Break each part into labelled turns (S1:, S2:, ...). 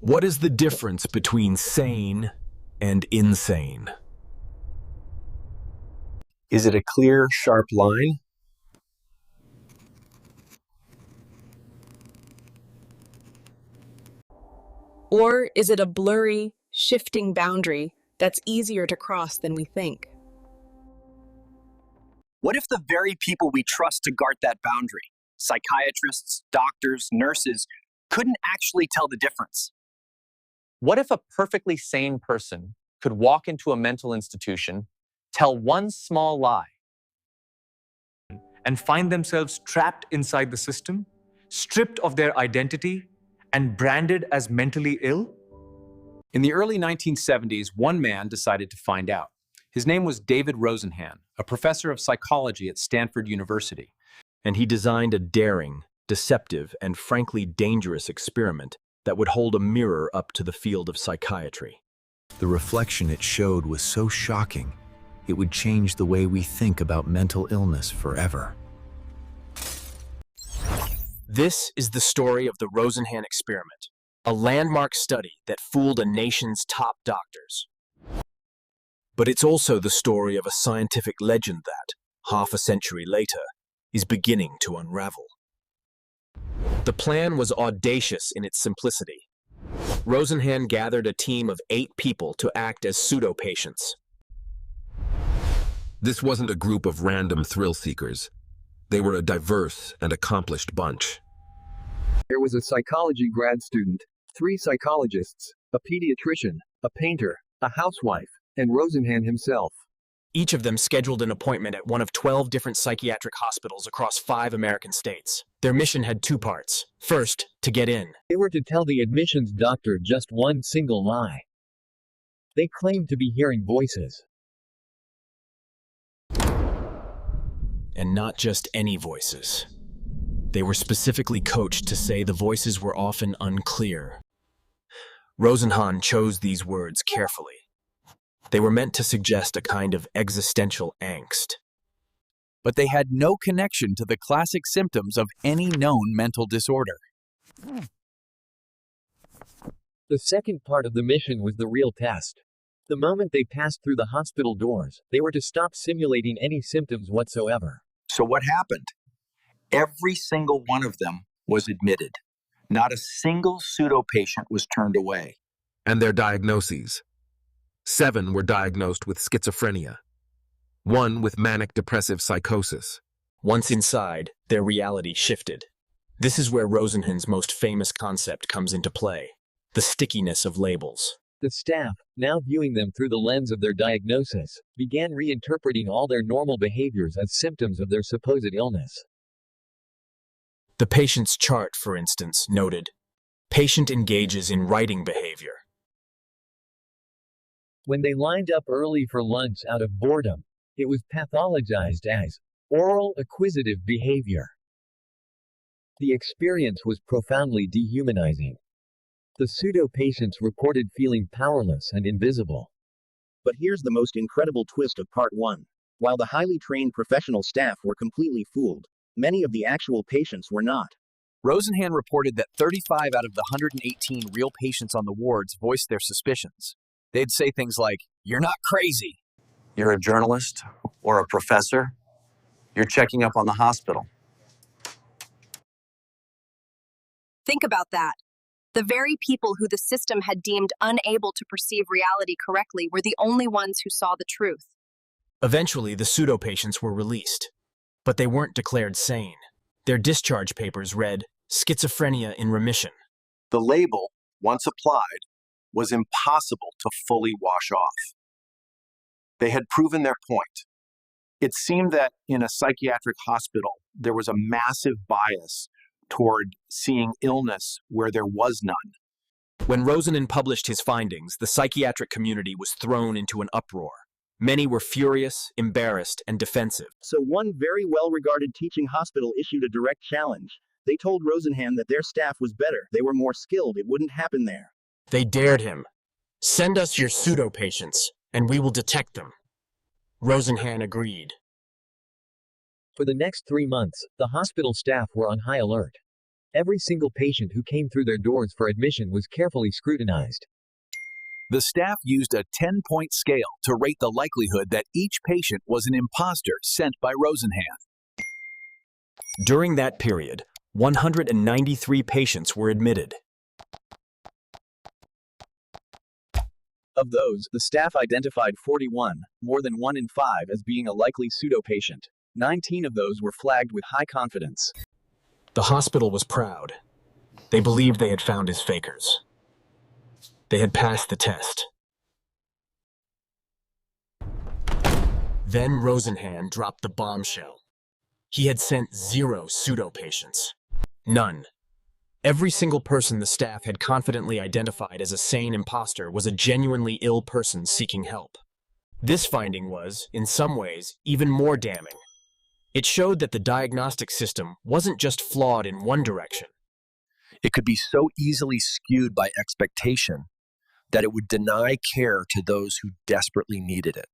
S1: What is the difference between sane and insane? Is it a clear, sharp line?
S2: Or is it a blurry, shifting boundary that's easier to cross than we think?
S3: What if the very people we trust to guard that boundary, psychiatrists, doctors, nurses, couldn't actually tell the difference?
S4: What if a perfectly sane person could walk into a mental institution, tell one small lie,
S5: and find themselves trapped inside the system, stripped of their identity, and branded as mentally ill?
S6: In the early 1970s, one man decided to find out. His name was David Rosenhan, a professor of psychology at Stanford University.
S1: And he designed a daring, deceptive, and frankly dangerous experiment that would hold a mirror up to the field of psychiatry.
S7: The reflection it showed was so shocking, it would change the way we think about mental illness forever.
S1: This is the story of the Rosenhan Experiment, a landmark study that fooled a nation's top doctors. But it's also the story of a scientific legend that, half a century later, is beginning to unravel. The plan was audacious in its simplicity. Rosenhan gathered a team of 8 people to act as pseudo-patients.
S8: This wasn't a group of random thrill seekers. They were a diverse and accomplished bunch.
S9: There was a psychology grad student, 3 psychologists, a pediatrician, a painter, a housewife, and Rosenhan himself.
S1: Each of them scheduled an appointment at one of 12 different psychiatric hospitals across 5 American states. Their mission had 2 parts. First, to get in.
S10: They were to tell the admissions doctor just one single lie. They claimed to be hearing voices.
S1: And not just any voices. They were specifically coached to say the voices were often unclear. Rosenhan chose these words carefully. They were meant to suggest a kind of existential angst.
S3: But they had no connection to the classic symptoms of any known mental disorder.
S10: The second part of the mission was the real test. The moment they passed through the hospital doors, they were to stop simulating any symptoms whatsoever.
S3: So what happened? Every single one of them was admitted. Not a single pseudo-patient was turned away.
S8: And their diagnoses. 7 were diagnosed with schizophrenia. 1 with manic depressive psychosis.
S1: Once inside, their reality shifted. This is where Rosenhan's most famous concept comes into play: the stickiness of labels.
S10: The staff, now viewing them through the lens of their diagnosis, began reinterpreting all their normal behaviors as symptoms of their supposed illness.
S1: The patient's chart, for instance, noted, "Patient engages in writing behavior."
S10: When they lined up early for lunch out of boredom, it was pathologized as oral acquisitive behavior. The experience was profoundly dehumanizing. The pseudo-patients reported feeling powerless and invisible.
S11: But here's the most incredible twist of Part 1. While the highly trained professional staff were completely fooled, many of the actual patients were not.
S3: Rosenhan reported that 35 out of the 118 real patients on the wards voiced their suspicions. They'd say things like, "You're not crazy."
S4: you're a journalist or a professor, you're checking up on the hospital.
S12: Think about that. The very people who the system had deemed unable to perceive reality correctly were the only ones who saw the truth.
S1: Eventually, the pseudo-patients were released, but they weren't declared sane. Their discharge papers read, "Schizophrenia in remission."
S13: The label, once applied, was impossible to fully wash off. They had proven their point. It seemed that in a psychiatric hospital, there was a massive bias toward seeing illness where there was none.
S1: When Rosenhan published his findings, the psychiatric community was thrown into an uproar. Many were furious, embarrassed, and defensive.
S11: So one very well-regarded teaching hospital issued a direct challenge. They told Rosenhan that their staff was better, they were more skilled, it wouldn't happen there.
S1: They dared him. "Send us your pseudo-patients, and we will detect them." Rosenhan agreed.
S10: For the next 3 months, the hospital staff were on high alert. Every single patient who came through their doors for admission was carefully scrutinized.
S3: The staff used a 10-point scale to rate the likelihood that each patient was an imposter sent by Rosenhan.
S1: During that period, 193 patients were admitted.
S3: Of those, the staff identified 41, more than 1 in 5, as being a likely pseudo-patient. 19 of those were flagged with high confidence.
S1: The hospital was proud. They believed they had found his fakers. They had passed the test. Then Rosenhan dropped the bombshell. He had sent 0 pseudo-patients. None. Every single person the staff had confidently identified as a sane imposter was a genuinely ill person seeking help. This finding was, in some ways, even more damning. It showed that the diagnostic system wasn't just flawed in one direction.
S14: It could be so easily skewed by expectation that it would deny care to those who desperately needed it.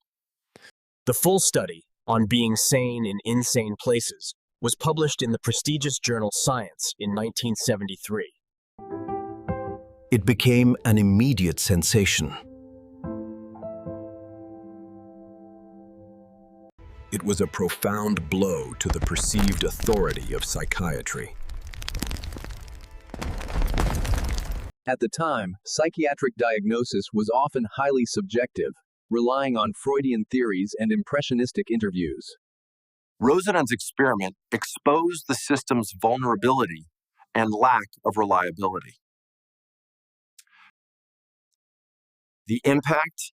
S1: The full study on being sane in insane places was published in the prestigious journal Science in 1973.
S7: It became an immediate sensation. It was a profound blow to the perceived authority of psychiatry.
S3: At the time, psychiatric diagnosis was often highly subjective, relying on Freudian theories and impressionistic interviews.
S13: Rosenhan's experiment exposed the system's vulnerability and lack of reliability. The impact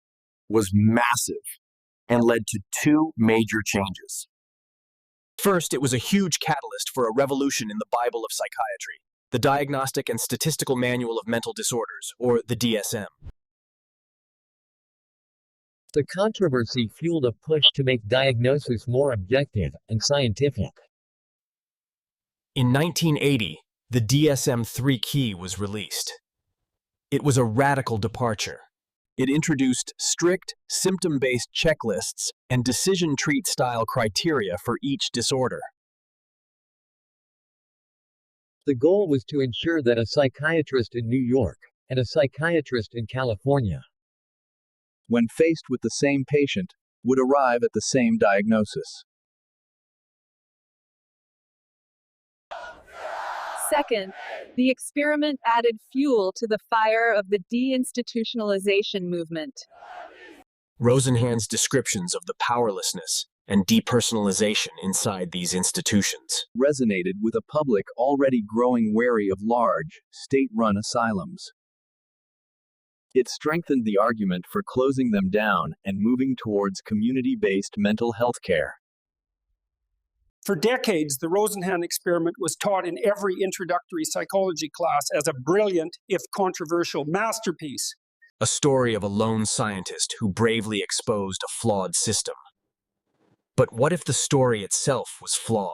S13: was massive and led to 2 major changes.
S1: First, it was a huge catalyst for a revolution in the Bible of psychiatry, the Diagnostic and Statistical Manual of Mental Disorders, or the DSM.
S10: The controversy fueled a push to make diagnosis more objective and scientific.
S1: In 1980, the DSM-3 key was released. It was a radical departure. It introduced strict, symptom-based checklists and decision-treat-style criteria for each disorder.
S10: The goal was to ensure that a psychiatrist in New York and a psychiatrist in California,
S3: when faced with the same patient, would arrive at the same diagnosis.
S2: Second, the experiment added fuel to the fire of the deinstitutionalization movement.
S1: Rosenhan's descriptions of the powerlessness and depersonalization inside these institutions
S3: resonated with a public already growing wary of large, state-run asylums. It strengthened the argument for closing them down and moving towards community-based mental health care.
S15: For decades, the Rosenhan experiment was taught in every introductory psychology class as a brilliant, if controversial, masterpiece.
S1: A story of a lone scientist who bravely exposed a flawed system. But what if the story itself was flawed?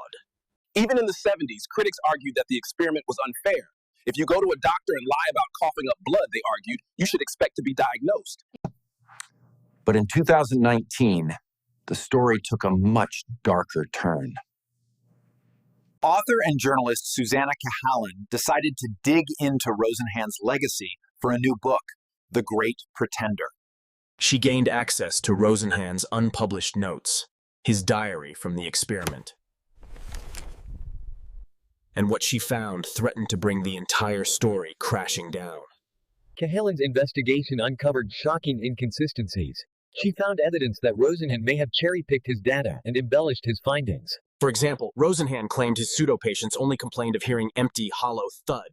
S16: Even in the 70s, critics argued that the experiment was unfair. If you go to a doctor and lie about coughing up blood, they argued, you should expect to be diagnosed.
S14: But in 2019, the story took a much darker turn.
S13: Author and journalist Susanna Cahalan decided to dig into Rosenhan's legacy for a new book, The Great Pretender.
S1: She gained access to Rosenhan's unpublished notes, his diary from the experiment. And what she found threatened to bring the entire story crashing down.
S10: Cahalan's investigation uncovered shocking inconsistencies. She found evidence that Rosenhan may have cherry-picked his data and embellished his findings.
S1: For example, Rosenhan claimed his pseudo-patients only complained of hearing empty, hollow thud.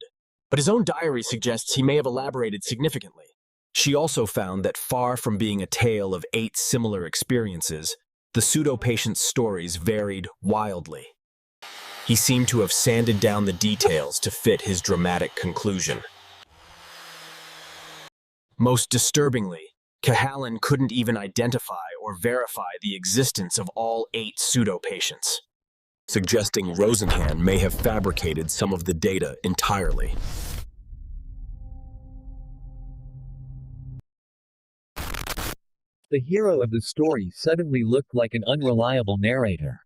S1: But his own diary suggests he may have elaborated significantly. She also found that far from being a tale of 8 similar experiences, the pseudo-patient's stories varied wildly. He seemed to have sanded down the details to fit his dramatic conclusion. Most disturbingly, Cahalan couldn't even identify or verify the existence of all 8 pseudo-patients, suggesting Rosenhan may have fabricated some of the data entirely.
S10: The hero of the story suddenly looked like an unreliable narrator.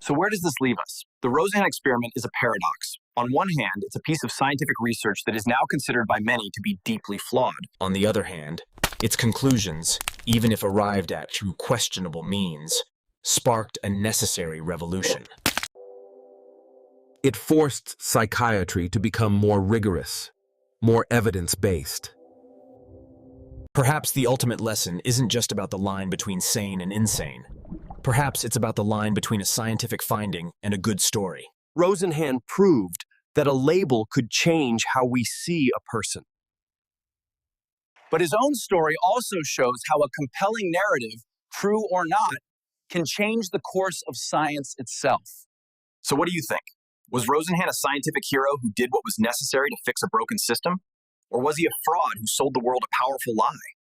S17: So where does this leave us? The Rosenhan experiment is a paradox. On one hand, it's a piece of scientific research that is now considered by many to be deeply flawed.
S1: On the other hand, its conclusions, even if arrived at through questionable means, sparked a necessary revolution.
S8: It forced psychiatry to become more rigorous, more evidence-based.
S1: Perhaps the ultimate lesson isn't just about the line between sane and insane. Perhaps it's about the line between a scientific finding and a good story.
S14: Rosenhan proved that a label could change how we see a person.
S17: But his own story also shows how a compelling narrative, true or not, can change the course of science itself. So what do you think? Was Rosenhan a scientific hero who did what was necessary to fix a broken system? Or was he a fraud who sold the world a powerful lie?